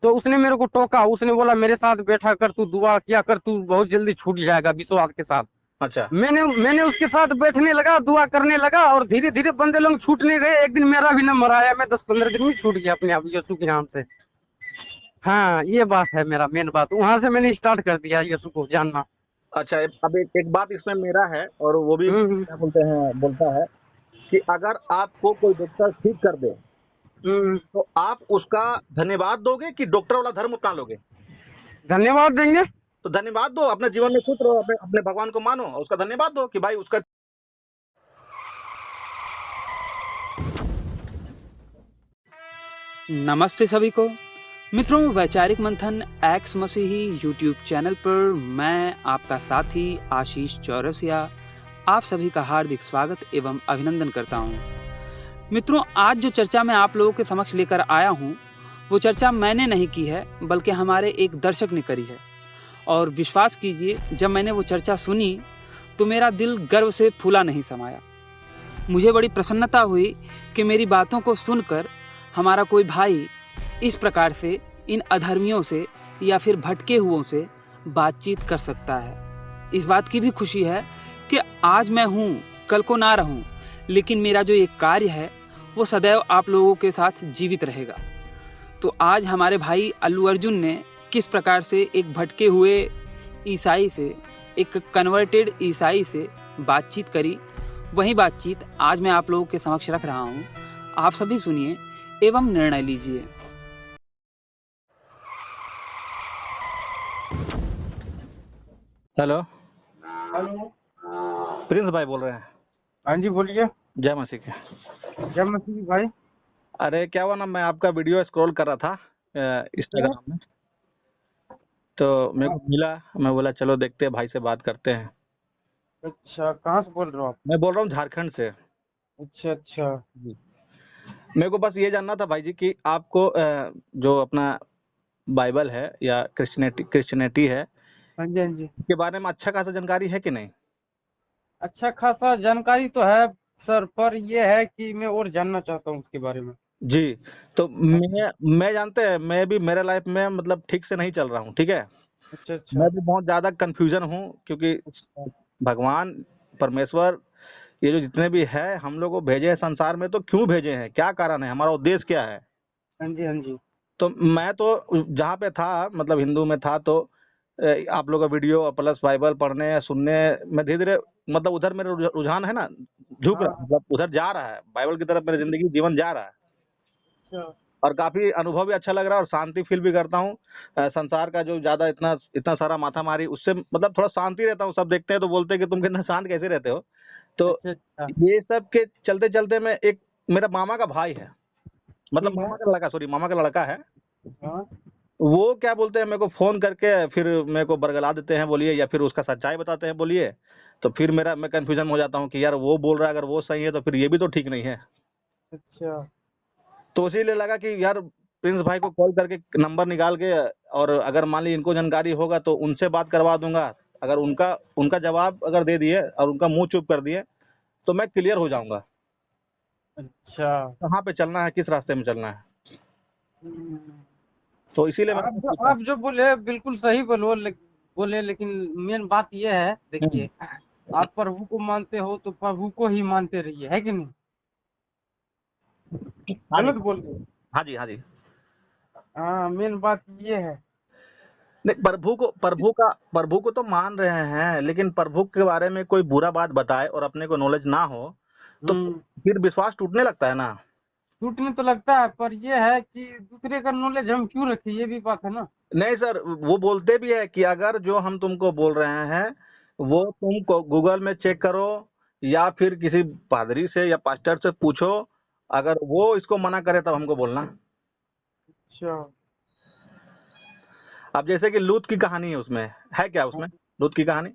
तो उसने मेरे को टोका, उसने बोला मेरे साथ बैठा कर, तू दुआ किया कर, तू बहुत जल्दी छूट जाएगा विश्वास के साथ। अच्छा। मैंने उसके साथ बैठने लगा, दुआ करने लगा, और धीरे धीरे बंदे लोग छूटने गए। एक दिन मेरा भी नंबर आया, मैं 10-15 दिन में छूट गया अपने आप यीशु के नाम से। हाँ, ये बात है मेरा मेन बात, वहां से मैंने स्टार्ट कर दिया यीशु को जानना। अच्छा, अब एक बात इसमें मेरा है, और वो भी हम्म क्या बोलते हैं, बोलता है कि अगर आपको कोई डॉक्टर ठीक कर दे हम्म। तो आप उसका धन्यवाद दोगे कि डॉक्टर वाला धर्म अपना लोगे? धन्यवाद देंगे। तो धन्यवाद दो, अपने जीवन में खुश रहो, अपने अपने भगवान को मानो और उसका धन्यवाद दो कि भाई उसका। नमस्ते सभी को मित्रों, वैचारिक मंथन एक्स मसीही यूट्यूब चैनल पर मैं आपका साथी आशीष चौरसिया आप सभी का हार्दिक स्वागत एवं अभिनंदन करता हूं। मित्रों, आज जो चर्चा मैं आप लोगों के समक्ष लेकर आया हूं, वो चर्चा मैंने नहीं की है बल्कि हमारे एक दर्शक ने करी है। और विश्वास कीजिए, जब मैंने वो चर्चा सुनी तो मेरा दिल गर्व से फूला नहीं समाया। मुझे बड़ी प्रसन्नता हुई कि मेरी बातों को सुनकर हमारा कोई भाई इस प्रकार से इन अधर्मियों से या फिर भटके हुओं से बातचीत कर सकता है। इस बात की भी खुशी है कि आज मैं हूँ, कल को ना रहूं, लेकिन मेरा जो एक कार्य है वो सदैव आप लोगों के साथ जीवित रहेगा। तो आज हमारे भाई अल्लू अर्जुन ने किस प्रकार से एक भटके हुए ईसाई से, एक कन्वर्टेड ईसाई से बातचीत करी, वही बातचीत आज मैं आप लोगों के समक्ष रख रहा हूँ। आप सभी सुनिए एवं निर्णय लीजिए। Hello, hello. प्रिंस भाई बोल रहे हैं? हाँ जी, बोलिए। जय मसीह के। जय मसीह भाई। अरे क्या हुआ ना, मैं आपका वीडियो स्क्रॉल कर रहा था इंस्टाग्राम में, तो मेरे को मिला, मैं बोला चलो देखते हैं, भाई से बात करते हैं। अच्छा, कहाँ से बोल रहे हो आप? मैं बोल रहा हूँ झारखंड से। अच्छा अच्छा। जी। मेरे को बस ये जानना था भाई जी कि आपको जो अपना बाइबल है या क्रिश्चियनिटी है, हाँ जी हाँ जी। के बारे में अच्छा खासा जानकारी है कि नहीं? अच्छा खासा जानकारी तो है सर, पर ये है कि मैं और जानना चाहता हूँ उसके बारे में। जी। तो मैं जानते हैं, मैं भी मेरे लाइफ में मतलब ठीक से नहीं चल रहा हूँ, ठीक है। अच्छा मैं अच्छा। भी बहुत ज्यादा कंफ्यूजन हूँ, क्योंकि अच्छा। भगवान परमेश्वर ये जो जितने भी है हम लोग को भेजे हैं संसार में, तो क्यों भेजे हैं, क्या कारण है, हमारा उद्देश्य क्या है? हाँ जी हाँ जी। तो मैं तो जहाँ पे था, मतलब हिंदू में था, तो आप लोग का वीडियो और प्लस बाइबल पढ़ने सुनने में धीरे धीरे मतलब उधर मेरा रुझान है ना, झुक हाँ रहा है, हाँ। मतलब उधर जा रहा है, बाइबल की तरफ मेरी जिंदगी जीवन जा रहा है। अच्छा। और काफी अनुभव भी अच्छा लग रहा है और शांति फील भी करता हूँ। संसार का जो ज्यादा इतना इतना सारा माथा मारी, उससे मतलब थोड़ा शांति रहता हूँ। सब देखते हैं तो बोलते हैं कि तुम कितना शांत कैसे रहते हो। तो अच्छा अच्छा। ये सब के चलते चलते मैं एक, मेरा मामा का भाई है, मतलब ठीक है। मामा का लड़का, सॉरी मामा का लड़का है। हाँ। वो क्या बोलते हैं, मेरे को फोन करके फिर मेरे को बरगला देते हैं बोलिए, या फिर उसका सच्चाई बताते हैं बोलिए। तो फिर मैं कंफ्यूजन में हो जाता हूँ कि यार वो बोल रहा है, अगर वो सही है तो फिर ये भी तो ठीक नहीं है। अच्छा। तो इसीलिए लगा कि यार प्रिंस भाई को कॉल करके नंबर निकाल के, और अगर मान ली इनको जानकारी होगा तो उनसे बात करवा दूंगा। अगर उनका उनका जवाब अगर दे दिए और उनका मुंह चुप कर दिए तो मैं क्लियर हो जाऊंगा। अच्छा। कहाँ पे चलना है, किस रास्ते में चलना है, हम्म। तो इसीलिए मैंने पूछा। आप जो बोले बिल्कुल सही बोले, लेकिन मेन बात ये है, हम्म। देखिए, आप प्रभु को मानते हो तो प्रभु को ही मानते रहिए, है कि नहीं? हाँ जी। गलत बोल रहे हो? हाँ जी। हाँ जी। हाँ, मेन बात ये है। नहीं, प्रभु को तो मान रहे हैं, लेकिन प्रभु के बारे में कोई बुरा बात बताए और अपने को नॉलेज ना हो तो हम्म। फिर विश्वास टूटने लगता है ना। टूटने तो लगता है, पर ये है कि दूसरे का नॉलेज हम क्यों रखें, ये भी बात है ना। नहीं सर, वो बोलते भी है कि अगर जो हम तुमको बोल रहे हैं वो तुम गूगल में चेक करो, या फिर किसी पादरी से या पास्टर से पूछो, अगर वो इसको मना करे तब हमको बोलना। अच्छा। अब जैसे कि लूत की कहानी है, उसमें है क्या, उसमें लूत की कहानी?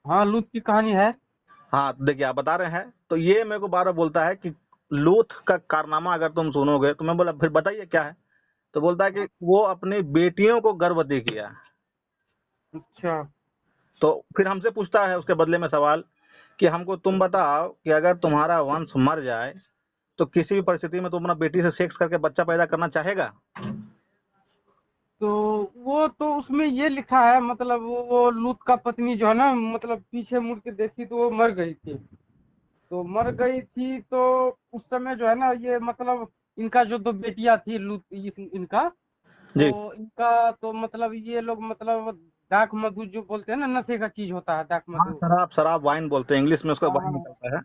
हाँ, लूत की कहानी है। हाँ, तो देखिए आप बता रहे हैं, तो ये मेरे को बार बार बोलता है कि लूत का कारनामा अगर तुम सुनोगे, तो मैं बोला फिर बताइए क्या है। तो बोलता है कि वो अपनी बेटियों को गर्भवती किया। अच्छा। तो फिर हमसे पूछता है उसके बदले में सवाल कि हमको तुम बताओ कि अगर तुम्हारा वंश मर जाए तो किसी भी परिस्थिति में तुम अपना बेटी से सेक्स करके बच्चा पैदा करना चाहेगा? तो उसमें ये लिखा है, मतलब वो लूत का पत्नी जो है ना, मतलब पीछे मुड़ के देखी तो वो मर गई थी। तो मर गई थी तो उस समय जो है ना, ये मतलब इनका जो दो बेटियां थी लूत इनका, जी तो इनका तो मतलब ये लोग मतलब दाक मधु जो बोलते हैं ना, नशे का चीज होता है दाक हाँ, मधु। शराब शराब वाइन बोलते हैं, इंग्लिश में उसका वाइन हाँ, निकलता है।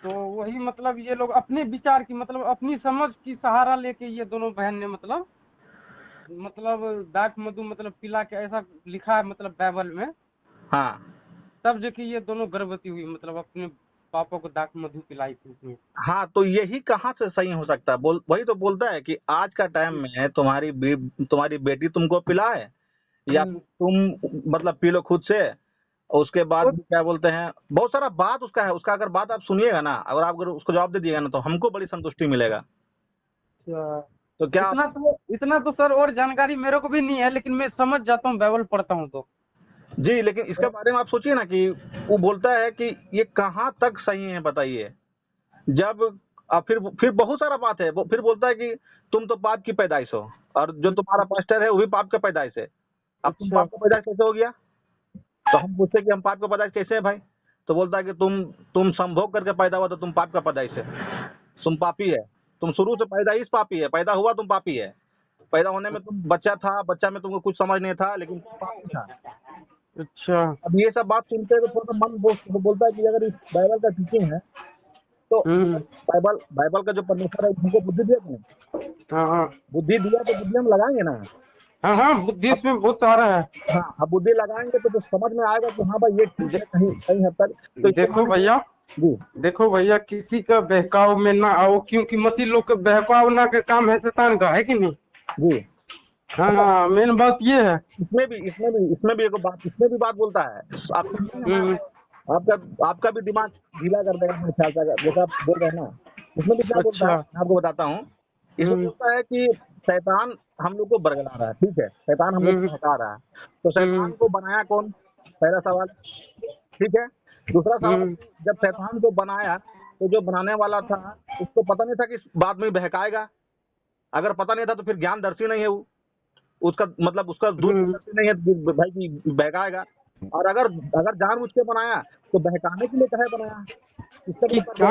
तो वही मतलब ये लोग अपने विचार की, मतलब अपनी समझ की सहारा लेके ये दोनों बहन ने मतलब दाक मधु मतलब पिला के, ऐसा लिखा है मतलब बाइबल में। हाँ तब जाके ये दोनों गर्भवती हुई, मतलब अपने पापा को दाक मधु पिलाई थी उसमें। हाँ, तो यही कहाँ से सही हो सकता है? वही तो बोलता है कि आज का टाइम में तुम्हारी बेटी तुमको पिलाए, या हम्म, तुम मतलब पी लो खुद से। और उसके बाद वो- भी क्या बोलते हैं, बहुत सारा बात उसका है। उसका अगर बात आप सुनिएगा ना, अगर उसको जवाब दे दिएगा ना, तो हमको बड़ी संतुष्टि मिलेगा। अच्छा, तो क्या आप, इतना तो सर और जानकारी मेरे को भी नहीं है, लेकिन मैं समझ जाता हूँ, बाइबल पढ़ता हूँ तो। जी, लेकिन इसके बारे में आप सोचिए ना कि वो बोलता है कि ये कहाँ तक सही है बताइए। जब फिर बहुत सारा बात है, वो फिर बोलता है कि तुम तो पाप की पैदाइश हो, और जो तुम्हारा पास्टर है वो भी पाप का पैदाइश है। अब तुम अच्छा। पाप का पैदाइश कैसे हो गया? तो हम पूछते हैं कि हम पाप का पैदाइश कैसे है भाई? तो बोलता है कि तुम संभोग करके पैदा हुआ तो तुम पाप का पैदाइश है, तुम पापी है। तुम शुरू से पैदाइश पापी है, पैदा हुआ तुम पापी है। पैदा होने में तुम बच्चा था, बच्चा में तुमको कुछ समझ नहीं था, लेकिन तुम पापी था। अच्छा। अब ये सब बात सुनते हैं तो थोड़ा सा मन बोलता है कि अगर इस बाइबल का टीचिंग है, तो हम्म। बाइबल बाइबल का जो परमेश्वर है हमको बुद्धि दिया कि नहीं? हाँ हाँ। बुद्धि दिया तो बुद्धि हम लगाएंगे ना। हाँ हाँ, बुद्धि अब इसमें बहुत सारा है। हाँ, अब बुद्धि लगाएंगे तो समझ में आएगा कि हाँ भाई ये ठीक है, कहीं कहीं हद तक। तो इसके देखो बारे में भैया, जी किसी का बहकाव में ना आओ, क्योंकि मसीह लोग का बहकाव ना के काम है शैतान का, है कि नहीं? जी हाँ अच्छा, हाँ, मेन बात ये है। इसमें भी इसमें भी बात बोलता है। आप समझेंगे ना, हम्म। आपका आपका भी दिमाग ढीला कर देगा मेरे ख्याल से, जैसा आप बोल रहे हैं ना। इसमें भी क्या बोलता है अच्छा। मैं आपको बताता हूँ। इसमें हम्म। बोलता है कि शैतान हम लोग को बरगला रहा है, ठीक है, शैतान हम लोग को हम्म। बहका रहा है। तो शैतान हम्म। को बनाया कौन? पहला सवाल, ठीक है। दूसरा सवाल, हम्म। जब शैतान को बनाया तो जो बनाने वाला था उसको पता नहीं था कि बाद में बहकाएगा। अगर पता नहीं था तो फिर ज्ञानदर्शी नहीं है वो, उसका मतलब उसका हम्म। दूरदर्शी नहीं है कि भाई कि बहकाएगा। और अगर अगर जानबूझ के बनाया तो बहकाने के लिए काहे बनाया, इसका भी उत्तर दो।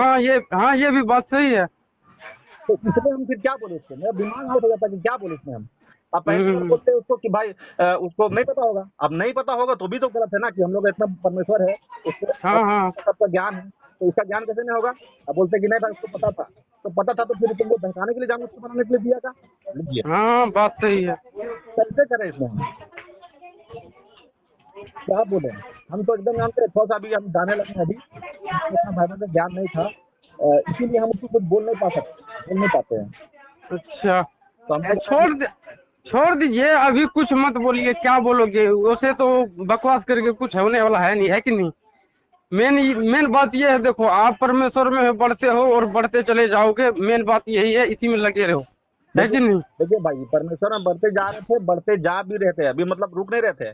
हाँ, ये भी बात सही है। तो इसमें हम फिर क्या बोले? उसको मेरा दिमाग आउट हो जाता है कि क्या बोले इसमें हम। अब पहली बार हम्म। बोलते हैं उसको कि भाई उसको नहीं पता होगा। अब नहीं पता होगा तो भी तो गलत है ना, कि हम लोग इतना परमेश्वर है, उसको हाँ हाँ। सबका ज्ञान है, तो इसका ज्ञान कैसे नहीं होगा? अब बोलते हैं कि नहीं भाई उसको पता था। तो पता था तो फिर तुमको बहकाने के लिए जानबूझ के बनाने के लिए दिया था, नहीं दिया। हाँ, बात सही है। कैसे करें इसमें हम, क्या बोले? हम तो एकदम जानते हैं, थोड़ा सा अभी हम जाने लगे हैं, अभी हमको इतना बाइबल का ज्ञान नहीं था, इसीलिए हम उसको कुछ बोल नहीं पाते हैं। अच्छा। तो हमको लगा कि छोड़ दीजिए, अभी कुछ मत बोलिए, क्या बोलोगे? उसे तो बकवास करके कुछ होने वाला है नहीं, है कि नहीं? मेन मेन बात ये है, देखो आप परमेश्वर में बढ़ते हो और बढ़ते चले जाओगे, मेन बात यही है, इसी में लगे रहो, है देखिए कि नहीं? देखिए भाई, परमेश्वर में बढ़ते जा रहे थे, बढ़ते जा भी रहे थे, अभी मतलब रुक नहीं रहे थे।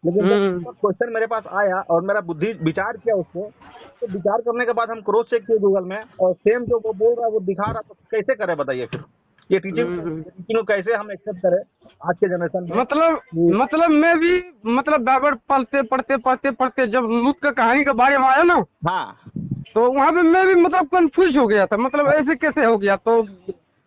लेकिन जब हम्म। उसका क्वेश्चन मेरे पास आया और मेरा बुद्धि विचार किया उसको, तो विचार करने के बाद हम क्रॉस चेक किए गूगल में, और सेम जो वो बोल रहा है वो दिखा रहा, तो कैसे करें बताइए फिर? ये हम्म। टीचिंग को कैसे हम एक्सेप्ट करें आज के जनरेशन में मतलब कि मतलब मैं भी मतलब बाइबल पढ़ते जब लूत का कहानी के बारे में आया ना, हाँ तो वहां पे मैं भी मतलब कंफ्यूज हो गया था, मतलब ऐसे कैसे हो गया? तो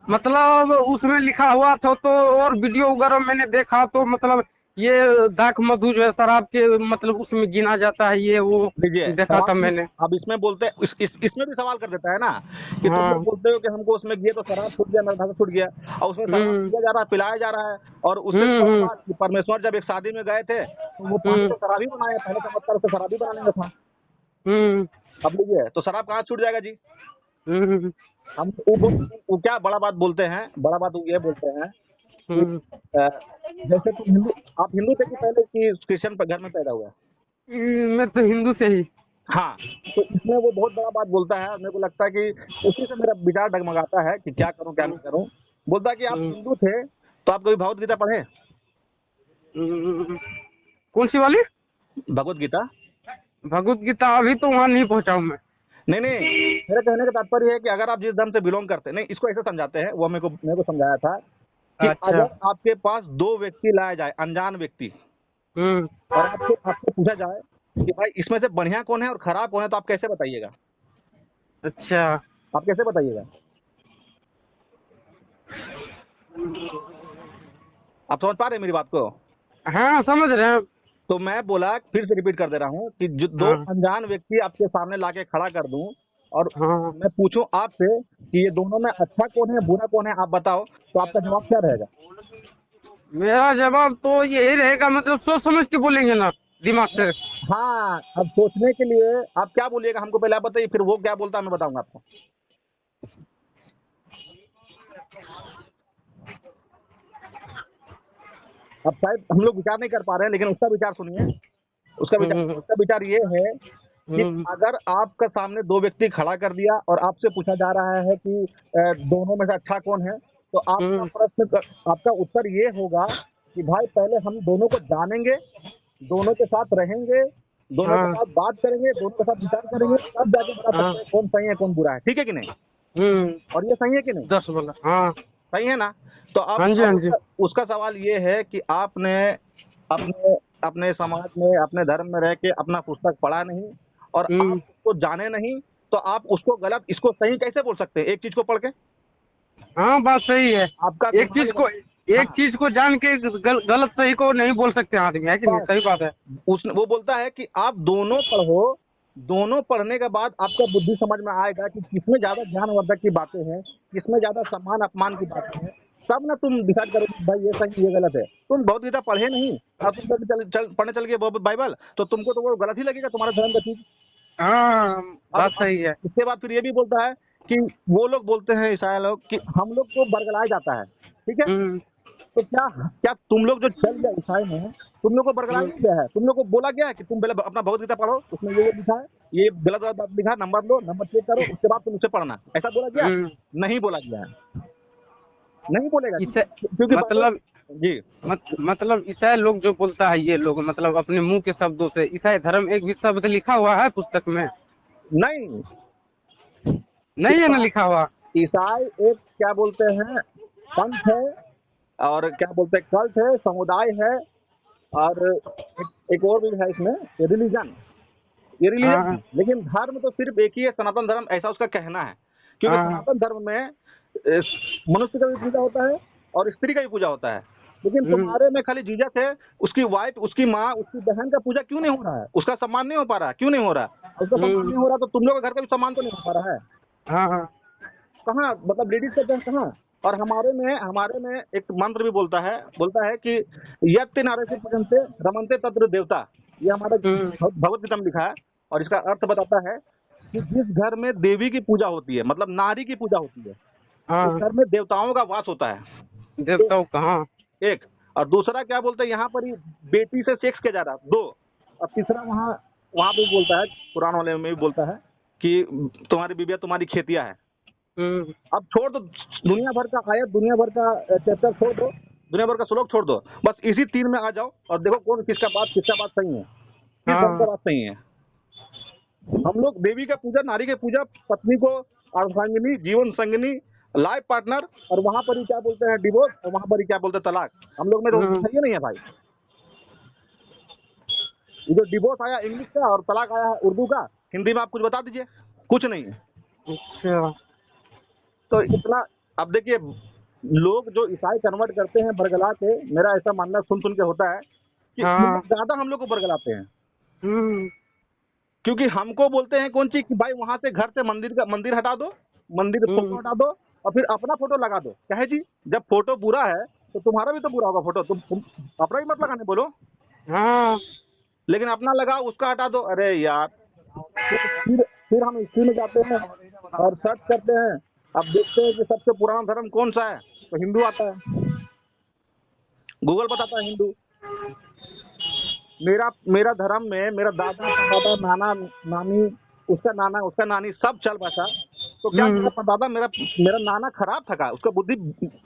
मतलब उसमें लिखा हुआ था, तो और वीडियो वगैरह मैंने देखा, तो मतलब ये दाक मधु जो है शराब के मतलब उसमें गिना जाता है, ये वो लीजिए देखा था सवाल भी। मैंने। अब इसमें बोलते हैं इसमें भी सवाल कर देता है ना, कि तुम लोग हाँ। बोलते हो कि हमको उसमें गिए तो शराब छूट गया, मेरा छूट गया, और उसमें शराब हम्म। पिया जा रहा है, पिलाया जा रहा है। और उससे भी बड़ा हम्म। बात कि परमेश्वर जब एक शादी में गए थे तो वो पानी हम्म। को शराबी बनाया, पहले चमत्कार उसको शराबी बनाने में था। हम्म। अब लीजिए, तो शराब कहाँ छूट जाएगा जी? हम्म। हम वो क्या बड़ा बात बोलते हैं, बड़ा बात वो ये बोलते हैं कि हम्म। अ, जैसे आप हिंदू थे कि पहले कि क्रिश्चियन घर में पैदा हुआ? मैं तो हिंदू से ही। हाँ, तो इसमें वो बहुत बड़ा बात बोलता है, और मेरे को लगता है कि उसी से मेरा विचार डगमगाता है कि क्या करूं क्या नहीं करूं। बोलता है कि आप हिंदू थे तो आप कभी भगवत गीता पढ़े? हम्म। कौन सी वाली? भगवत गीता? भगवत गीता अभी तो वहां नहीं पहुंचा हूं मैं। नहीं नहीं, मेरे कहने का तात्पर्य है कि अगर आप जिस धर्म से बिलोंग करते, नहीं इसको ऐसे समझाते हैं, वो मेरे को समझाया था कि अच्छा। अगर आपके पास 2 व्यक्ति लाया जाए, अनजान व्यक्ति, और आपसे आपसे पूछा जाए कि भाई इसमें से बढ़िया कौन है और खराब कौन है, तो आप कैसे बताइएगा? अच्छा। आप कैसे बताइएगा? आप समझ पा रहे हैं मेरी बात को? हाँ समझ रहे हैं। तो मैं बोला, फिर से रिपीट कर दे रहा हूँ कि जो 2 हाँ अनजान व्यक्ति आपके सामने लाके खड़ा कर दूं और हाँ। मैं पूछूं आपसे कि ये दोनों में अच्छा कौन है, बुरा कौन है, आप बताओ, तो आपका जवाब क्या रहेगा? मेरा जवाब तो यही रहेगा, मतलब सोच समझ के बोलेंगे ना, दिमाग से। हाँ, अब सोचने के लिए आप क्या बोलिएगा हमको पहले आप बताइए, फिर वो क्या बोलता है मैं बताऊंगा आपको। अब शायद हम लोग विचार नहीं कर पा रहे हैं, लेकिन उसका विचार सुनिए। उसका विचार ये है कि अगर आपका सामने 2 व्यक्ति खड़ा कर दिया और आपसे पूछा जा रहा है कि दोनों में से अच्छा कौन है, तो आपका प्रश्न, आपका उत्तर ये होगा कि भाई पहले हम दोनों को जानेंगे, दोनों के साथ रहेंगे, दोनों के साथ बात करेंगे, दोनों के साथ विचार करेंगे, तब जाके बता सकते हैं कौन सही है कौन बुरा है। ठीक है कि नहीं? और ये सही है कि नहीं? 10 बोला। हाँ सही है ना? तो हाँ जी, हाँ अब जी। उसका सवाल ये है कि आपने अपने अपने समाज में, अपने धर्म में रह के अपना पुस्तक पढ़ा नहीं और आप उसको जाने नहीं, तो आप उसको गलत, इसको सही कैसे बोल सकते हैं एक चीज को पढ़ के? हाँ बात सही है। आपका एक चीज को जान के गलत सही को नहीं बोल सकते आदमी, है कि नहीं? सही बात है। वो बोलता है कि आप दोनों पढ़ो, दोनों पढ़ने के बाद आपका बुद्धि समझ में आएगा कि किसमें ज्यादा ज्ञानवर्धक की बातें हैं, किसमें ज्यादा सम्मान अपमान की बातें हैं, तब ना तुम डिसाइड करो कि भाई ये सही ये गलत है। तुम भगवत गीता पढ़े नहीं और तुम पढ़ने चल गए बाइबल, तो तुमको तो वो गलत ही लगेगा, तुम्हारा धर्म का चीज। हाँ बात सही है। इसके बाद फिर ये भी बोलता है कि वो लोग बोलते हैं ईसाई लोग कि हम लोग को बरगलाया जाता है। ठीक है, तो क्या क्या तुम लोग जो चल गए ईसाई में, तुम लोग को बरगलाया नहीं गया है? तुम लोग को बोला गया है कि तुम पहले अपना भगवत गीता पढ़ो, उसमें ये लिखा है, ये गलत बात लिखा है, नंबर लो, नंबर चेक करो, उसके बाद तुम उसे पढ़ना, ऐसा बोला गया? नहीं बोला गया है, नहीं बोलेगा, क्योंकि मतलब जी मतलब ईसाई लोग जो बोलता है, ये लोग मतलब अपने मुंह के शब्दों से, ईसाई धर्म एक भी शब्द लिखा हुआ है पुस्तक में? नहीं नहीं है ना लिखा हुआ। ईसाई एक क्या बोलते हैं, पंथ है, और क्या बोलते हैं, कल्ट है, समुदाय है, और एक और भी है इसमें, रिलीजन। ये रिलीजन, लेकिन धर्म तो सिर्फ एक ही है, सनातन धर्म, ऐसा उसका कहना है। क्योंकि सनातन धर्म में मनुष्य का भी पूजा होता है और स्त्री का भी पूजा होता है, लेकिन तुम्हारे में खाली जीसस है, उसकी वाइफ, उसकी माँ, उसकी बहन का पूजा क्यों नहीं हो रहा है? उसका सम्मान नहीं हो पा रहा, क्यों नहीं हो रहा? उसका सम्मान नहीं हो रहा, तो तुम लोग के घर का भी सम्मान तो नहीं हो पा रहा है। कहाँ, मतलब लेडीज का कहाँ? और हमारे में एक मंत्र भी बोलता है कि यत्ति नारस्य पूजन्ते रमन्ते तत्र देवता। ये हमारा भगवत गीता में लिखा है, और इसका अर्थ बताता है कि जिस घर में देवी की पूजा होती है, मतलब नारी की पूजा होती है, उस घर में देवताओं का वास होता है। देवताओं कहाँ? एक, और दूसरा क्या बोलते हैं, यहाँ पर ही बेटी से सेक्स किया जा रहा है, 2, और तीसरा वहाँ भी बोलता है, पुराण वाले में भी बोलता है कि तुम्हारी बीबिया तुम्हारी खेतिया है। अब छोड़ दो दुनिया भर का आयत, दुनिया भर का चैप्टर छोड़ दो, दुनिया भर का श्लोक छोड़ दो, बस इसी 3 में आ जाओ और देखो कौन किसका बात सही है, किस धर्म का बात सही है। हम लोग देवी का पूजा, नारी की पूजा, पत्नी को अर्धांगिनी, जीवन संगिनी, लाइफ पार्टनर, और वहां पर ही क्या बोलते हैं डिवोर्स, और वहां पर ही क्या बोलते हैं तलाक। हम लोग में तो सही नहीं है भाई। ये जो डिवोर्स आया इंग्लिश का और तलाक आया है उर्दू का, हिंदी में आप कुछ बता दीजिए, कुछ नहीं है। अच्छा, तो इतना, अब देखिए लोग जो ईसाई कन्वर्ट करते हैं बरगला के, मेरा ऐसा मानना सुन के होता है कि ज्यादा हम लोग को बरगलाते हैं, क्योंकि हमको बोलते हैं कौन चीज कि भाई वहां से घर से मंदिर हटा दो, मंदिर फोटो हटा दो, और फिर अपना फोटो लगा दो। क्या है जी, जब फोटो बुरा है तो तुम्हारा भी तो बुरा होगा फोटो, तुम अपना ही मत लगाने बोलो। लेकिन अपना लगाओ, उसका हटा दो। अरे यार, फिर हम हिस्ट्री में जाते हैं और सर्च करते हैं, अब देखते हैं कि सबसे पुराना धर्म कौन सा है, तो हिंदू आता है, गूगल बताता है हिंदू। मेरा धर्म में मेरा दादा नाना नानी, उसका नाना उसका नानी सब चल बसा, तो क्या मेरा दादा मेरा नाना खराब था, उसका बुद्धि,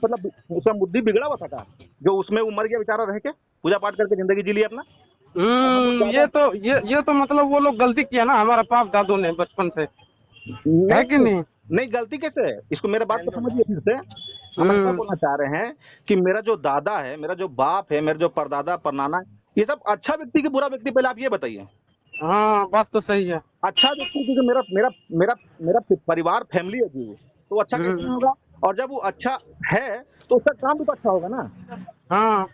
मतलब उसका बुद्धि बिगड़ा हुआ था, जो उसमें वो मर गया बेचारा, रह के पूजा पाठ करके जिंदगी जी ली अपना। ये तो मतलब वो लोग गलती किया ना, हमारा बाप दादों ने बचपन से, है कि नहीं? नहीं, गलती कैसे है, इसको मेरे बात को समझिए फिर से। हम ऐसा बोलना चाह रहे हैं कि मेरा जो दादा है, मेरा जो बाप है, मेरा जो परदादा परनाना है, ये सब अच्छा व्यक्ति कि बुरा व्यक्ति, पहले आप ये बताइए। हाँ बात तो सही है। अच्छा व्यक्ति क्योंकि मेरा मेरा मेरा मेरा परिवार फैमिली है जी, वो तो अच्छा कैसे नहीं होगा। और जब वो अच्छा है तो उसका काम भी तो अच्छा होगा ना। हाँ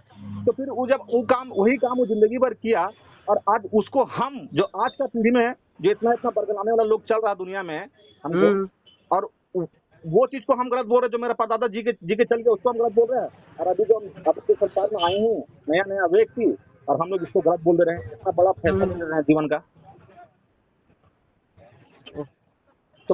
तो फिर वो जब वही काम वो जिंदगी भर किया, और आज उसको हम जो आज का पीढ़ी में जो इतना इतना बरगलाने वाला लोग चल रहा दुनिया में हमको, और वो चीज को हम गलत बोल रहे हैं, जो मेरा परदादा जी के चल के उसको हम गलत बोल रहे हैं। और अभी जो हम आपके सरकार में आए हैं नया नया व्यक्ति, और हम लोग इसको गलत बोल दे रहे हैं, इतना बड़ा फैसला ले रहे हैं जीवन का। तो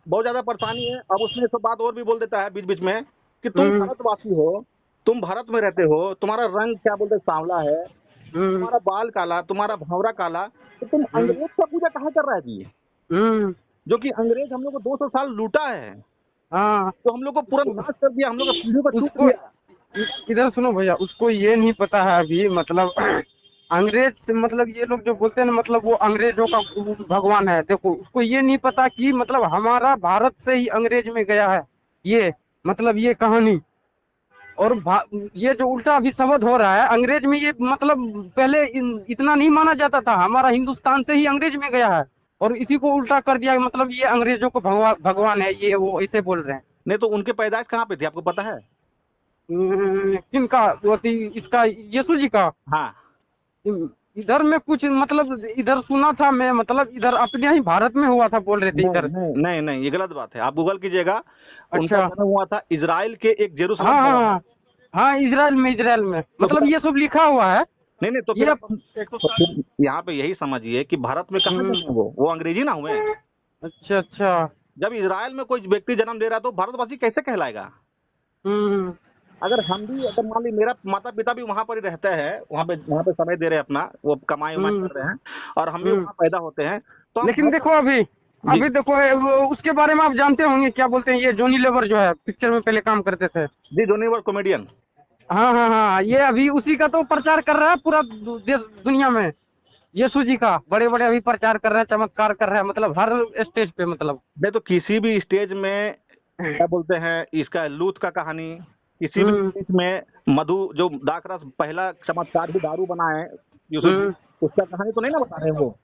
बहुत ज्यादा परेशानी है। अब उसमें एक बात और भी बोल देता है बीच बीच में कि तुम भारतवासी हो, तुम भारत में रहते हो, तुम्हारा रंग क्या बोलते सांवला है, तुम्हारा बाल काला, तुम्हारा भंवरा काला, तो तुम अंग्रेज का पूजा कहाँ कर रहा है जी? जो कि अंग्रेज हम लोग को 200 साल लूटा है। हाँ तो हम लोग को पूरा नाश कर दिया, हम लोग का पीढ़ी को चूक दिया। इधर सुनो भैया, उसको ये नहीं पता है अभी, मतलब अंग्रेज, मतलब ये लोग जो बोलते हैं ना, मतलब वो अंग्रेजों का भगवान है। देखो उसको ये नहीं पता कि मतलब हमारा भारत से ही अंग्रेज में गया है ये, मतलब ये कहानी। और ये जो उल्टा अभी शब्द हो रहा है अंग्रेज में, ये मतलब पहले इतना नहीं माना जाता था, हमारा हिंदुस्तान से ही अंग्रेज में गया है, और इसी को उल्टा कर दिया, मतलब ये अंग्रेजों को भगवान है ये, वो ऐसे बोल रहे हैं। नहीं तो उनके पैदाइश कहाँ पे थी आपको पता है? किनका? इसका यीशु जी का? हाँ इधर में कुछ मतलब इधर सुना था मैं, मतलब इधर अपने ही भारत में हुआ था बोल रहे थे इधर। नहीं नहीं ये गलत बात है, आप गूगल कीजिएगा। अच्छा। उनका जन्म हुआ था इजराइल के एक जेरूसलम। हाँ हाँ इजराइल में मतलब ये सब लिखा हुआ है। नहीं तो फिर यहाँ पे यही समझिए कि भारत में कहाँ जन्मे वो अंग्रेजी ना हुए। अच्छा। जब इजराइल में कोई व्यक्ति जन्म दे रहा है तो भारतवासी कैसे कहलाएगा? अगर हम भी, अगर मान ली मेरा माता पिता भी वहाँ पर ही रहते हैं, वहाँ पे समय दे रहे हैं अपना, वो कमाई कर रहे हैं, और हम भी वहाँ पैदा होते हैं, तो लेकिन देखो अभी देखो उसके बारे में आप जानते होंगे, क्या बोलते हैं, ये जॉनी लीवर जो है पिक्चर में पहले काम करते थे जी, जॉनी लीवर कॉमेडियन। हाँ, ये अभी उसी का तो प्रचार कर रहा है पूरा दुनिया में। यीशु जी का बड़े अभी प्रचार कर रहे हैं, चमत्कार कर रहे हैं, मतलब हर स्टेज पे। मतलब नहीं तो किसी भी स्टेज में क्या बोलते हैं इसका लूथ का कहानी, किसी भी स्टेज में मधु जो दाखरस पहला चमत्कार भी दारू बना है उसका कहानी तो नहीं ना बता रहे हैं वो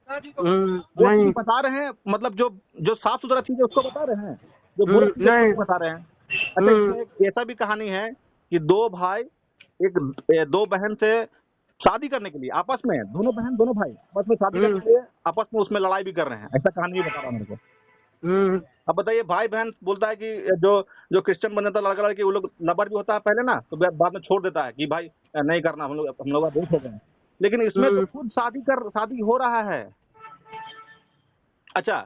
नहीं बता रहे हैं, मतलब जो साफ सुथरा चीज है उसको बता रहे हैं, जो बुरा चीज है बता रहे हैं। अच्छा, ऐसा भी कहानी है कि दो भाई दो बहन से शादी करने के लिए आपस में, दोनों बहन दोनों भाई आपस में शादी करने के लिए आपस में उसमें लड़ाई भी कर रहे हैं, ऐसा कहानी भी बता रहा मेरे को। अब बताइए, भाई बहन बोलता है कि जो क्रिश्चियन बन जाता है लड़का लड़की, वो लोग नंबर भी होता है पहले ना, तो बाद में छोड़ देता है कि भाई नहीं करना, हम लोग बहुत हो गए। लेकिन इसमें तो खुद शादी हो रहा है। अच्छा,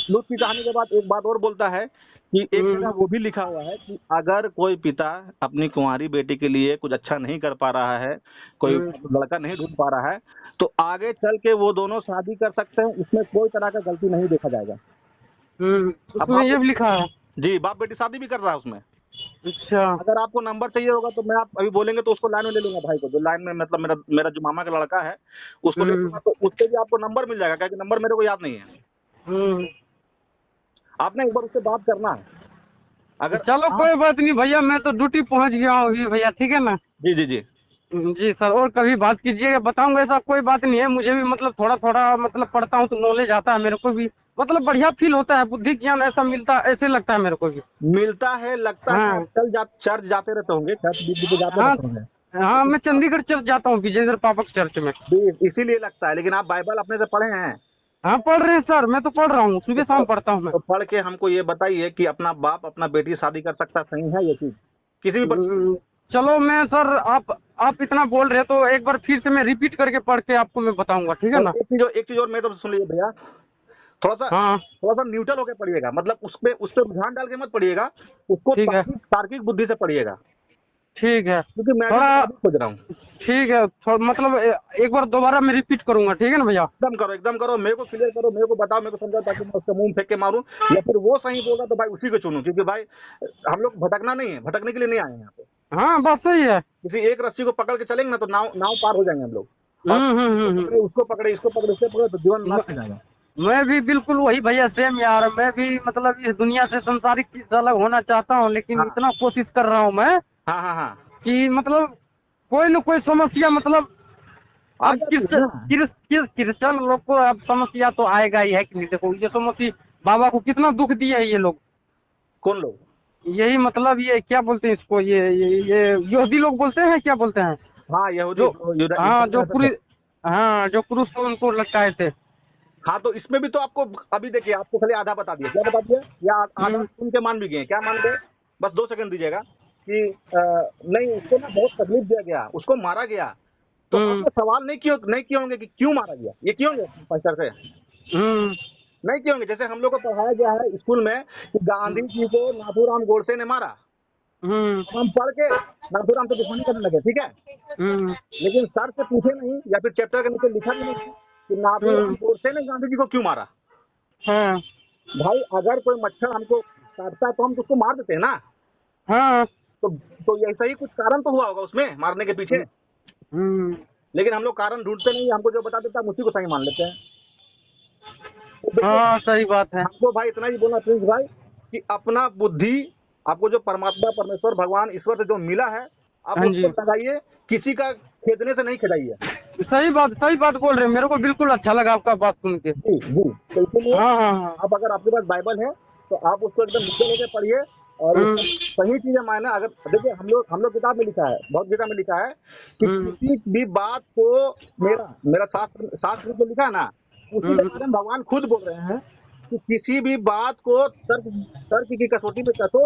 लूत की कहानी के बाद एक बात और बोलता है कि एक जगह वो भी लिखा हुआ है कि अगर कोई पिता अपनी कुंवारी बेटी के लिए कुछ अच्छा नहीं कर पा रहा है, कोई लड़का नहीं ढूंढ पा रहा है, तो आगे चल के वो दोनों शादी कर सकते हैं, उसमें कोई तरह का गलती नहीं देखा जाएगा। उसमें ये भी लिखा है जी, बाप बेटी शादी भी कर रहा है उसमें। अच्छा, अगर आपको नंबर चाहिए होगा तो मैं, आप अभी बोलेंगे तो उसको लाइन में ले लूंगा, भाई को जो लाइन में, मतलब मेरा जो मामा का लड़का है उसको ले लूंगा, तो उससे भी आपको नंबर मिल जाएगा, क्योंकि नंबर मेरे को याद नहीं है। आपने एक बार उससे बात करना। अगर चलो कोई बात नहीं भैया, मैं तो ड्यूटी पहुंच गया हूँ भैया, ठीक है ना? जी सर, और कभी बात कीजिएगा, बताऊंगा, ऐसा कोई बात नहीं है। मुझे भी मतलब थोड़ा मतलब पढ़ता हूँ तो नॉलेज आता है मेरे को भी, मतलब बढ़िया फील होता है, बुद्धि ज्ञान ऐसा मिलता, ऐसे लगता है मेरे को भी। मिलता है, लगता है। चर्च जाते रहते होंगे, हाँ, मैं चंडीगढ़ चर्च जाता हूँ, विजेंद्र पापक चर्च में, इसीलिए लगता है। लेकिन आप बाइबल अपने से पढ़े हैं? हाँ पढ़ रहे हैं सर, मैं तो पढ़ रहा हूँ, सुबह शाम पढ़ता हूँ मैं। तो पढ़ के हमको ये बताइए कि अपना बाप अपना बेटी शादी कर सकता, सही है ये चीज किसी भी? चलो मैं सर, आप इतना बोल रहे तो एक बार फिर से मैं रिपीट करके पढ़ के आपको मैं बताऊंगा, ठीक है ना? एक चीज और मैं तो सुन लीजिए भैया, थोड़ा सा न्यूट्रल होकर पढ़िएगा, मतलब उस पर ध्यान डाल के मत पढ़िएगा, उसको तार्किक बुद्धि से पढ़िएगा, ठीक है? क्योंकि मैं खोज रहा हूँ। ठीक है, मतलब एक बार दोबारा मैं रिपीट करूंगा, ठीक है ना भैया? एकदम करो, मेरे को क्लियर करो, मेरे को बताओ, मेरे को समझाओ, ताकि मैं उसके मुंह फेंक के मारूं, या फिर वो सही बोला तो भाई उसी को चुनूं, क्योंकि भाई हम लोग भटकना नहीं है, भटकने के लिए नहीं आए हैं यहाँ पे। हाँ बात सही है, किसी एक रस्सी को पकड़ के चलेंगे ना तो नाव पार हो जाएंगे हम लोग। उसको पकड़े, इसको पकड़े, उसको पकड़े, तो जीवन नाश हो जाएगा। मैं भी बिल्कुल वही भैया, सेम यार। मैं भी मतलब इस दुनिया से संसारिक चीज से अलग होना चाहता हूँ, लेकिन हाँ इतना कोशिश कर रहा हूँ मैं हाँ हाँ हाँ, कि मतलब कोई न कोई समस्या, मतलब आ अब जाती है ना। क्रिश्चियन लोग को अब समस्या तो आएगा ही है कि नहीं। देखो ये समस्या बाबा को कितना दुख दिया है ये लोग। कौन लोग? यही मतलब ये क्या बोलते हैं इसको, ये यहूदी लोग बोलते हैं, क्या बोलते हैं हाँ, यहूदी जो, जो हाँ ईसाई जो रहते पूरी, थे। हाँ जो क्रूस को उनको लटकाए थे। हाँ, तो इसमें भी तो आपको अभी देखिए, आपको खाली आधा बता दिया। क्या बता दिया? या आधा हम्म, सुन के मान भी गए? क्या मान गए? बस 2 सेकंड दीजिएगा कि नहीं, उसको ना बहुत तकलीफ दिया गया, उसको मारा गया। तो हम्म, आपने सवाल नहीं किए होंगे कि क्यों मारा गया? ये किए होंगे पास्टर से? हम्म, नहीं किए होंगे। जैसे हम लोग को पढ़ाया गया है स्कूल में कि गांधी जी को नाथूराम गोडसे ने मारा। हम्म, अब हम पढ़ के नाथूराम से दुश्मनी करने लगे, ठीक है? हम्म, लेकिन सर से पूछे नहीं, या फिर चैप्टर के नीचे लिखा भी नहीं कि नाथूराम हम्म, गोडसे ने गांधी जी को क्यों मारा। हाँ, भाई, अगर कोई मच्छर हमको काटता है तो हम तो उसको मार देते हैं ना। हाँ, तो ऐसा ही कुछ कारण तो हुआ होगा उसमें मारने के पीछे। हम्म, लेकिन हम लोग कारण ढूंढते नहीं, हमको जो बता देता है हम उसी को सही मान लेते हैं। तो देखिए, हाँ सही बात है। हमको भाई इतना ही बोलना प्रिंस भाई कि अपना बुद्धि, आपको जो परमात्मा, परमेश्वर, भगवान, ईश्वर से जो मिला है, आप हाँ उसको जी, लगाइए। किसी का खेदने से नहीं खेदाइए। सही बात बोल रहे हैं। मेरे को बिल्कुल अच्छा लगा आपका बात सुन के। जी जी। तो इसीलिए हाँ, हाँ, हाँ, आप, अगर आपके पास बाइबल है तो आप उसको एकदम निश्चल होकर पढ़िए। और हम्म, उसका सही चीजें मायने, अगर देखिए, हम लोग किताब में लिखा है, भगवद गीता में लिखा है कि हम्म, किसी भी बात को, मेरा मेरा शास्त्र में जो लिखा है ना, उसी के बारे में भगवान खुद बोल रहे हैं कि किसी भी बात को तर्क तर्क की कसौटी पे कसो,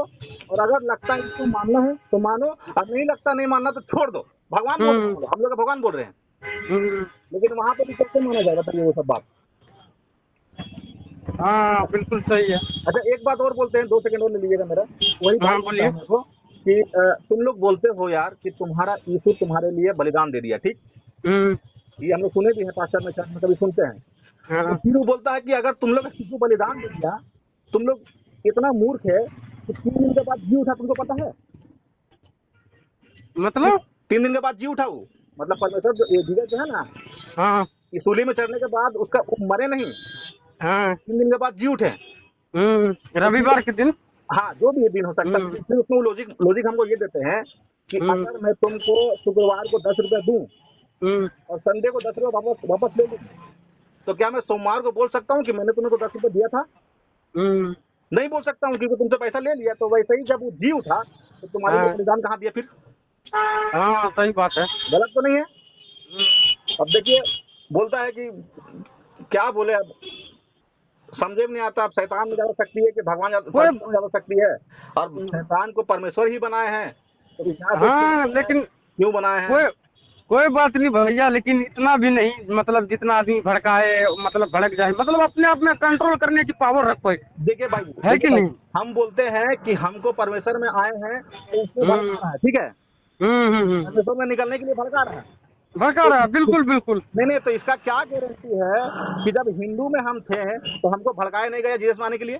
और अगर लगता है इसको मानना है तो मानो, और नहीं लगता, नहीं मानना तो छोड़ दो। भगवान बोल रहे हम्म, हैं, हम लोग का भगवान बोल रहे हैं। हम्म, लेकिन वहां पर भी कैसे माना जाए, बताइए वो सब बात। हाँ बिल्कुल सही है। अच्छा, एक बात और बोलते हैं, 2 सेकंड और ले लीजिएगा मेरा। वही भाई हाँ बोलता है बोलिए। मेरे को कि तुम लोग बोलते हो यार कि तुम्हारा यीशु तुम्हारे लिए बलिदान दे दिया, ठीक? हम्म, ये हम लोग सुने भी हैं, पास्टर में चर्च में कभी सुनते हैं। तो हाँ, फिर वो बोलता है कि अगर तुम लोग यीशु बलिदान दे दिया, तुम लोग इतना मूर्ख है कि 3 दिन के बाद जी उठा, तुमको पता है? कि मतलब 3 दिन के बाद जी उठा वो, मतलब परमेश्वर जो ये जीसस जो है ना, हाँ, ये सूली में चढ़ने के बाद उसका वो मरे नहीं, हाँ, 3 दिन के बाद जी उठे। तो फिर, रविवार के दिन। हाँ, जो भी ये दिन हो सकता है, हम्म, लेकिन फिर उसमें वो लॉजिक हमको ये देते हैं कि हम्म, अगर मैं तुमको शुक्रवार को 10 रुपया दूं हम्म, और संडे को 10 रुपया वापस ले लूं, तो क्या मैं सोमवार को बोल सकता हूँ कि मैंने तुमको 10 रुपया दिया था? हम्म, नहीं बोल सकता हूँ, क्योंकि तुमसे पैसा ले लिया। तो वैसे ही जब वो जी उठा तो तुम्हारे लिए हाँ, बलिदान कहाँ दिया फिर? हाँ सही बात है। गलत तो नहीं है? अब देखिए, बोलता है कि क्या बोले अब, समझे में नहीं आता। अब शैतान में ज्यादा शक्ति है कि भगवान कोई, परमेश्वर में ज्यादा शक्ति है, और शैतान को परमेश्वर ही बनाए हैं, तो क्या हाँ सोचते हैं, लेकिन क्यों बनाए हैं? कोई कोई बात नहीं भैया, लेकिन इतना भी नहीं, मतलब जितना आदमी भड़काए, मतलब भड़क जाए, मतलब अपने आप में कंट्रोल करने की पावर रखो, देखिए भाई, है कि नहीं। हम बोलते हैं कि हमको परमेश्वर में आए हैं तो उसमें हम्म, भड़का रहा है, ठीक है? हम्म, परमेश्वर में निकलने के लिए भड़का रहा है। भड़का तो रहा है, बिल्कुल बिल्कुल। नहीं, तो इसका क्या गारंटी है कि जब हिंदू में हम थे तो हमको भड़काया नहीं गया जीसस माने के लिए?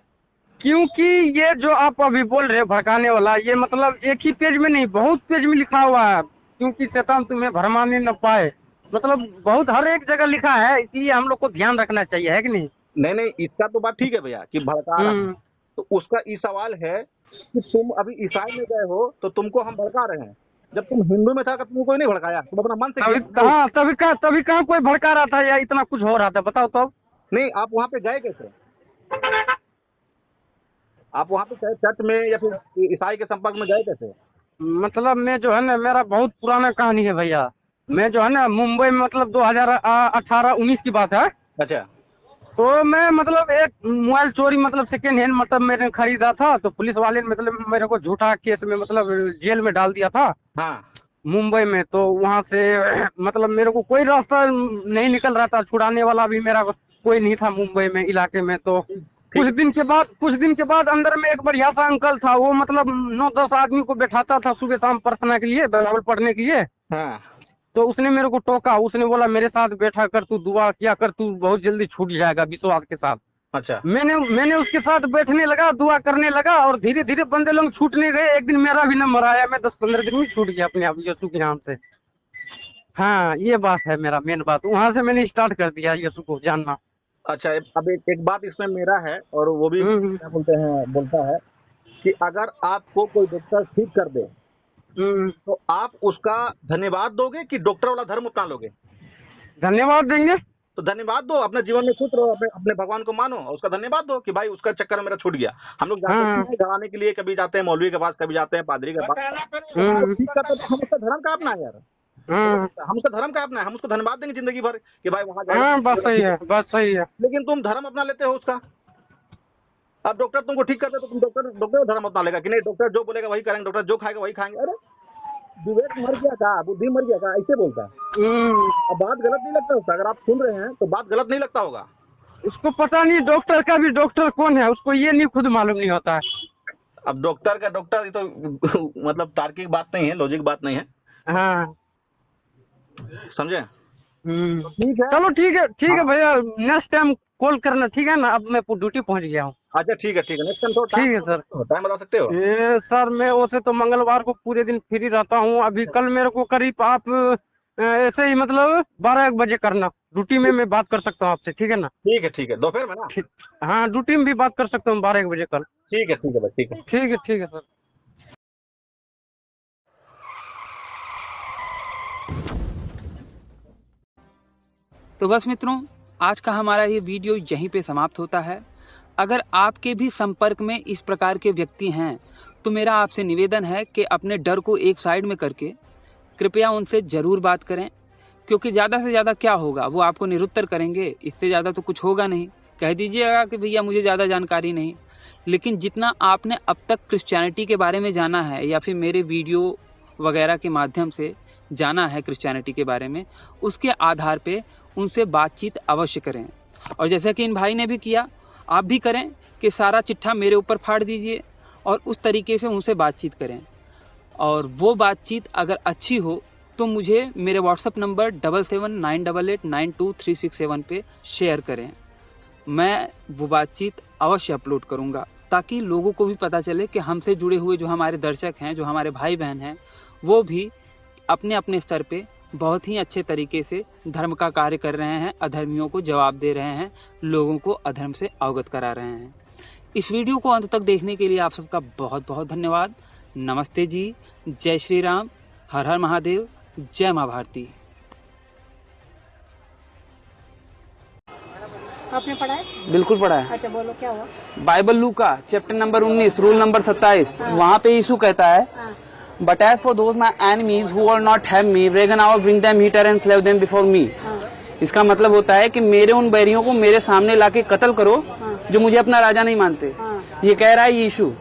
क्योंकि ये जो आप अभी बोल रहे हो भड़काने वाला, ये मतलब एक ही पेज में नहीं, बहुत पेज में लिखा हुआ है। क्योंकि शैतान तुम्हें भरमाने न पाए, मतलब बहुत हर एक जगह लिखा है, इसलिए हम लोग को ध्यान रखना चाहिए, है कि नहीं। नहीं, इसका तो बात ठीक है भैया कि भड़का रहा है। हम्म, तो उसका ये सवाल है कि तुम अभी ईसाई में गए हो तो तुमको हम भड़का रहे हैं। जब तुम हिंदू में था तो तुमको कोई नहीं भड़काया, तुम अपना मन से तभी किया। कहाँ, तभी कहाँ कोई भड़का रहा था या इतना कुछ हो रहा था, बताओ तो। नहीं, आप वहाँ पे गए कैसे? आप वहाँ पे चर्च में या फिर ईसाई के संपर्क में गए कैसे? मतलब मैं जो है ना, मेरा बहुत पुराना कहानी है भैया। मैं जो है ना मुंबई में, मतलब 2018-19 की बात है। अच्छा। तो मैं मतलब एक मोबाइल चोरी, मतलब सेकेंड हैंड, मतलब मैंने खरीदा था। तो पुलिस वाले ने मतलब मेरे को झूठा केस में मतलब जेल में डाल दिया था हाँ, मुंबई में। तो वहां से मतलब मेरे को कोई रास्ता नहीं निकल रहा था, छुड़ाने वाला भी मेरा कोई नहीं था मुंबई में इलाके में। तो ठीक कुछ दिन के बाद अंदर में एक बढ़िया सा अंकल था, वो मतलब 9-10 आदमी को बैठाता था सुबह शाम प्रार्थना के लिए, बाइबल पढ़ने के लिए। है। हाँ, तो उसने मेरे को टोका, उसने बोला मेरे साथ बैठा कर, तू दुआ किया कर, तू बहुत जल्दी छूट जाएगा विश्वास के साथ। अच्छा। मैंने उसके साथ बैठने लगा, दुआ करने लगा, और धीरे धीरे बंदे लोग छूटने गए। एक दिन मेरा भी नंबर आया, मैं 10-15 दिन में छूट गया अपने आप यीशु के नाम से। हाँ ये बात है, मेरा मेन बात वहां से मैंने स्टार्ट कर दिया यीशु को जानना। अच्छा, अब एक बात इसमें मेरा है, और वो भी क्या बोलता है कि अगर आपको कोई डॉक्टर ठीक कर दे तो आप उसका धन्यवाद दोगे कि डॉक्टर वाला धर्म अपना लोगे? धन्यवाद देंगे। तो धन्यवाद दो, अपने जीवन में खुश रहो, अपने भगवान को मानो और उसका धन्यवाद दो कि भाई उसका चक्कर मेरा छूट गया। हम लोग जाते हैं घराने के लिए, कभी जाते हैं मौलवी के पास, कभी जाते हैं पादरी के पास, ठीक करते तो हम उसका धर्म का अपना है यार, हम उसका धर्म का अपना है, हम उसको धन्यवाद देंगे जिंदगी भर कि भाई वहाँ बात सही है, बात सही है। लेकिन तुम धर्म अपना लेते हो उसका। अब डॉक्टर तुमको ठीक करते तो तुम डॉक्टर धर्म अपना लेगा कि नहीं, डॉक्टर जो बोलेगा वही करेंगे, डॉक्टर जो खाएगा वही खाएंगे। अरे विवेक मर गया का, बुद्धि मर गया का, ऐसे बोलता है। अब बात गलत नहीं लगता उसका, अगर आप सुन रहे हैं तो बात गलत नहीं लगता होगा। उसको पता नहीं डॉक्टर का भी डॉक्टर कौन है, उसको ये नहीं खुद मालूम नहीं होता है। अब डॉक्टर का डॉक्टर, ये तो मतलब तार्किक बात नहीं है, लॉजिक बात नहीं है। हाँ समझे? ठीक है, चलो ठीक है भैया, नेक्स्ट टाइम कॉल करना, ठीक है ना। अब मैं ड्यूटी पहुंच गया हूँ। अच्छा ठीक है, नेक्स्ट टाइम ठीक है सर। टाइम बता सकते हो? ये सर मैं वैसे तो मंगलवार को पूरे दिन फ्री रहता हूँ। अभी कल मेरे को करीब आप ऐसे ही मतलब 12-1 बजे करना, ड्यूटी में मैं बात कर सकता हूँ आपसे, ठीक है ना? ठीक है, दोपहर में ना? हाँ, ड्यूटी में भी बात कर सकता हूँ 12-1 बजे कल। ठीक है भाई, ठीक है सर। तो बस मित्रों, आज का हमारा ये वीडियो यहीं पे समाप्त होता है। अगर आपके भी संपर्क में इस प्रकार के व्यक्ति हैं तो मेरा आपसे निवेदन है कि अपने डर को एक साइड में करके कृपया उनसे जरूर बात करें, क्योंकि ज़्यादा से ज़्यादा क्या होगा, वो आपको निरुत्तर करेंगे, इससे ज़्यादा तो कुछ होगा नहीं। कह दीजिएगा कि भैया मुझे ज़्यादा जानकारी नहीं, लेकिन जितना आपने अब तक क्रिश्चियनिटी के बारे में जाना है या फिर मेरे वीडियो वगैरह के माध्यम से जाना है क्रिश्चियनिटी के बारे में, उसके आधार पे उनसे बातचीत अवश्य करें। और जैसा कि इन भाई ने भी किया, आप भी करें कि सारा चिट्ठा मेरे ऊपर फाड़ दीजिए और उस तरीके से उनसे बातचीत करें। और वो बातचीत अगर अच्छी हो तो मुझे मेरे व्हाट्सएप नंबर 779888923667 पे शेयर करें। मैं वो बातचीत अवश्य अपलोड करूँगा, ताकि लोगों को भी पता चले कि हमसे जुड़े हुए जो हमारे दर्शक हैं, जो हमारे भाई बहन हैं, वो भी अपने अपने स्तर पे बहुत ही अच्छे तरीके से धर्म का कार्य कर रहे हैं, अधर्मियों को जवाब दे रहे हैं, लोगों को अधर्म से अवगत करा रहे हैं। इस वीडियो को अंत तक देखने के लिए आप सबका बहुत बहुत धन्यवाद। नमस्ते जी, जय श्री राम, हर हर महादेव, जय माँ भारती। आपने पढ़ा है? बिल्कुल पढ़ा है। अच्छा बोलो, क्या हुआ? बाइबल लूका चैप्टर नंबर 19 रूल नंबर 27, वहाँ पे यीशु कहता है, But as for those my enemies who will not have me, reckon I will bring them hither and slay them before me. इसका मतलब होता है कि मेरे उन बैरियों को मेरे सामने लाके कत्ल करो जो मुझे अपना राजा नहीं मानते। ये कह रहा है यीशु।